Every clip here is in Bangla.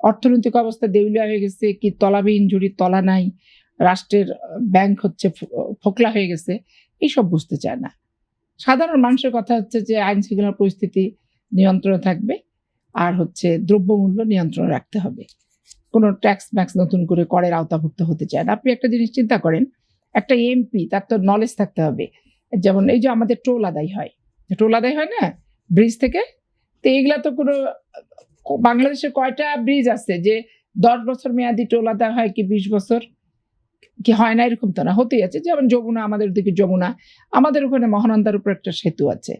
অর্থনৈতিক অবস্থা দেউলিয়া হয়ে গেছে, কি তলাবিহীন ঝুড়ির তলা নাই, রাষ্ট্রের ব্যাংক হচ্ছে ফোকলা হয়ে গেছে, এইসব বুঝতে চায় না। সাধারণ মানুষের কথা হচ্ছে যে আইন শৃঙ্খলার পরিস্থিতি নিয়ন্ত্রণে থাকবে, আর হচ্ছে দ্রব্যমূল্য নিয়ন্ত্রণে রাখতে হবে। কোনো ট্যাক্স ম্যাক্স নতুন করে করের আওতাভুক্ত হতে চায় না। আপনি একটা জিনিস চিন্তা করেন, একটা এমপি তার তো নলেজ থাকতে হবে। যেমন এই যে আমাদের টোল আদায় হয় না ব্রিজ থেকে, তো এইগুলা তো কোনো, বাংলাদেশে কয়টা ব্রিজ আছে যে 10 বছর মেয়াদি টোল আদায় হয়, কি 20 বছর কি হয় না? এরকম তো না, হতেই আছে। যেমন যমুনা, আমাদের দিকে যমুনা, আমাদের ওখানে মহানন্দার উপর একটা সেতু আছে।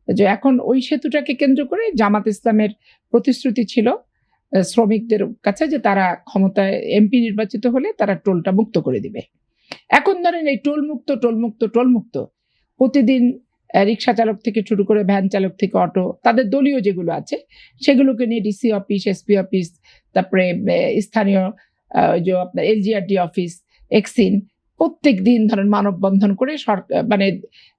যে এখন ওই সেতুটাকে কেন্দ্র করে জামাত ইসলামের প্রতিশ্রুতি ছিল শ্রমিকদের কাছে যে তারা ক্ষমতায় এমপি নির্বাচিত হলে তারা টোলটা মুক্ত করে দিবে। এখন ধরেন এই টোল মুক্ত প্রতিদিন রিক্সা চালক থেকে শুরু করে ভ্যান চালক থেকে অটো, তাদের দলীয় যেগুলো আছে সেগুলোকে নিয়ে ডিসি অফিস, এসপি অফিস, তারপরে স্থানীয় যে আপনার এলজিআরডি অফিস, এক্সিন, প্রত্যেক দিন ধরেন মানববন্ধন করে মানে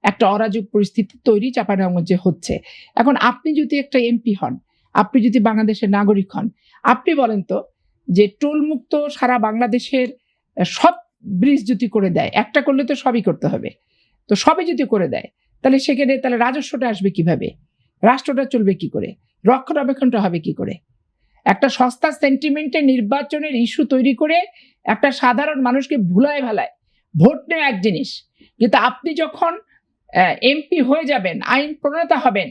একটা অরাজক পরিস্থিতি তৈরি চাঁপাইনবাবগঞ্জে হচ্ছে। এখন আপনি যদি একটা এমপি হন, আপনি যদি বাংলাদেশের নাগরিক হন, আপনি বলেন তো যে টোল মুক্ত সারা বাংলাদেশের সব ব্রিজ যদি করে দেয়, একটা করলে তো সবই করতে হবে, তো সবই যদি করে দেয় তাহলে সেখানে তাহলে রাজস্বটা আসবে কিভাবে? রাষ্ট্রটা চলবে কি করে? রক্ষণাবেক্ষণটা হবে কি করে? একটা সস্তা সেন্টিমেন্টে নির্বাচনের ইস্যু তৈরি করে একটা সাধারণ মানুষকে ভুলায় ভালায় ভোট নেওয়া এক জিনিস, কিন্তু আপনি যখন এমপি হয়ে যাবেন, আইন প্রণেতা হবেন,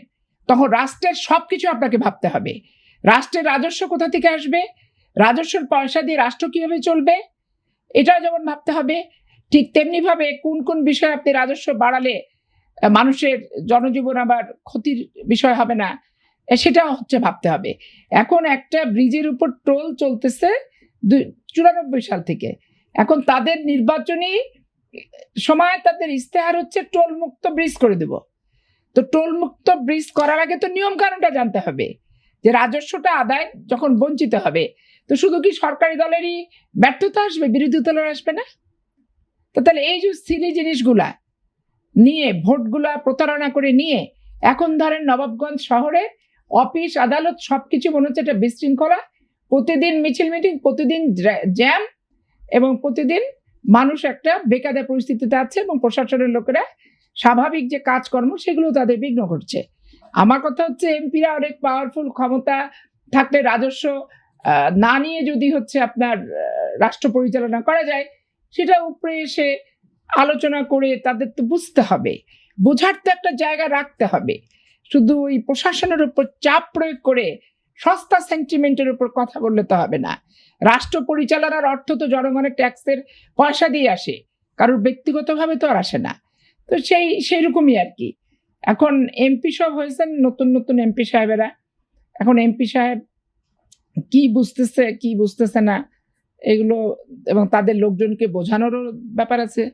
তখন রাষ্ট্রের সবকিছু আপনাকে ভাবতে হবে। রাষ্ট্রের রাজস্ব কোথা থেকে আসবে, রাজস্বের পয়সা দিয়ে রাষ্ট্র কিভাবে চলবে, এটা যেমন ভাবতে হবে, ঠিক তেমনি ভাবে কোন কোন বিষয়ে আপনি রাজস্ব বাড়ালে মানুষের জনজীবন আবার ক্ষতির বিষয় হবে না, সেটা হচ্ছে ভাবতে হবে। এখন একটা ব্রিজের উপর টোল চলতেছে 94 সাল থেকে, এখন তাদের নির্বাচনী সময় তাদের ইস্তেহার হচ্ছে টোল মুক্ত ব্রিজ করে দেব। তো টোল মুক্ত ব্রিজ করার আগে তো নিয়ম কানুনটা জানতে হবে, যে রাজস্বটা আদায় যখন বঞ্চিত হবে, তো শুধু কি সরকারি দলেরই ব্যর্থতা আসবে, বিরোধী দলের আসবে না? তো তাহলে এই যে সিলি জিনিসগুলা নিয়ে, ভোটগুলা প্রতারণা করে নিয়ে, এখন ধরেন নবাবগঞ্জ শহরে অফিস আদালত সবকিছু মনে হচ্ছে একটা বিশৃঙ্খলা, প্রতিদিন মিছিল মিটিং, প্রতিদিন জ্যাম, এবং প্রতিদিন মানুষ একটা বেকায়দা পরিস্থিতিতে আছে, এবং প্রশাসনের লোকেরা স্বাভাবিক যে কাজকর্ম সেগুলো তাদের বিঘ্ন করছে। আমার কথা হচ্ছে এমপিরা অনেক পাওয়ারফুল, ক্ষমতা থাকলে রাজস্ব না নিয়ে যদি হচ্ছে আপনার রাষ্ট্র পরিচালনা করা যায়, সেটা উপরে এসে আলোচনা করে তাদের তো বুঝতে হবে, বোঝার তো একটা জায়গা রাখতে হবে। শুধু ওই প্রশাসনের উপর চাপ প্রয়োগ করে সস্তা সেন্টিমেন্টের উপর কথা বললে তো হবে না। রাষ্ট্র পরিচালনার অর্থ তো জনগণের ট্যাক্সের পয়সা দিয়ে আসে, কারোর ব্যক্তিগতভাবে তো আর আসে না। তো সেই রকমই আর কি। এখন এমপি সব হয়েছেন নতুন নতুন এমপি সাহেবেরা, এখন এমপি সাহেব কি বুঝতেছে না এগুলো, এবং তাদের লোকজনকে বোঝানোরও ব্যাপার আছে,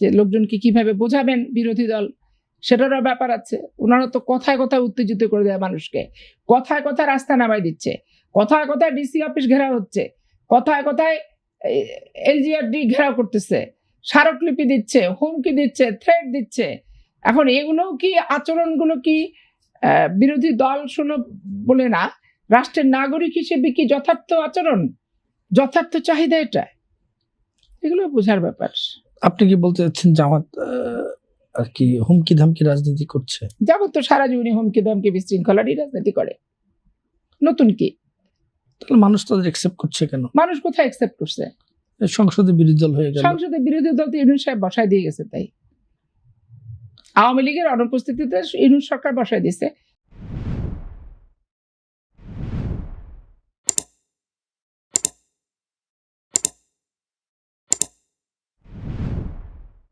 যে লোকজনকে কিভাবে বোঝাবেন বিরোধী দল, সেটারও ব্যাপার আছে। ওনারা তো কথায় কথায় উত্তেজিত করে দেয় মানুষকে, কথায় কথায় রাস্তা নামাই দিচ্ছে, কথায় কথায় ডিসি অফিস ঘেরাও হচ্ছে, কথায় কথায় এলজিআরডি ঘেরাও করতেছে, স্মারকলিপি দিচ্ছে, হুমকি দিচ্ছে, থ্রেট দিচ্ছে। এখন এগুলো কি আচরণগুলো কি বিরোধী দল সুলভ বলে না, রাষ্ট্রের নাগরিক হিসেবে কি যথার্থ আচরণ, যথার্থ চাহিদা? এটা এগুলো বোঝার ব্যাপার। আপনি কি বলতে চাচ্ছেন জামাত আর কি হুমকি ধামকি রাজনীতি করছে? জামাত তো সারা জীবনই হুমকি ধামকি বিশৃঙ্খলারই রাজনীতি করে, নতুন কি? তাহলে মানুষ তাদের অ্যাকসেপ্ট করছে কেন? মানুষ কোথায় অ্যাকসেপ্ট করছে? সংসদে বিরোধী দল হয়ে গেল, সংসদে বিরোধী দল তো ইউনূস সাহেব বসায় দিয়ে গেছে, তাই আওয়ামী লীগের অনুপস্থিতিতে ইউনূস সরকার বসায় দিয়েছে।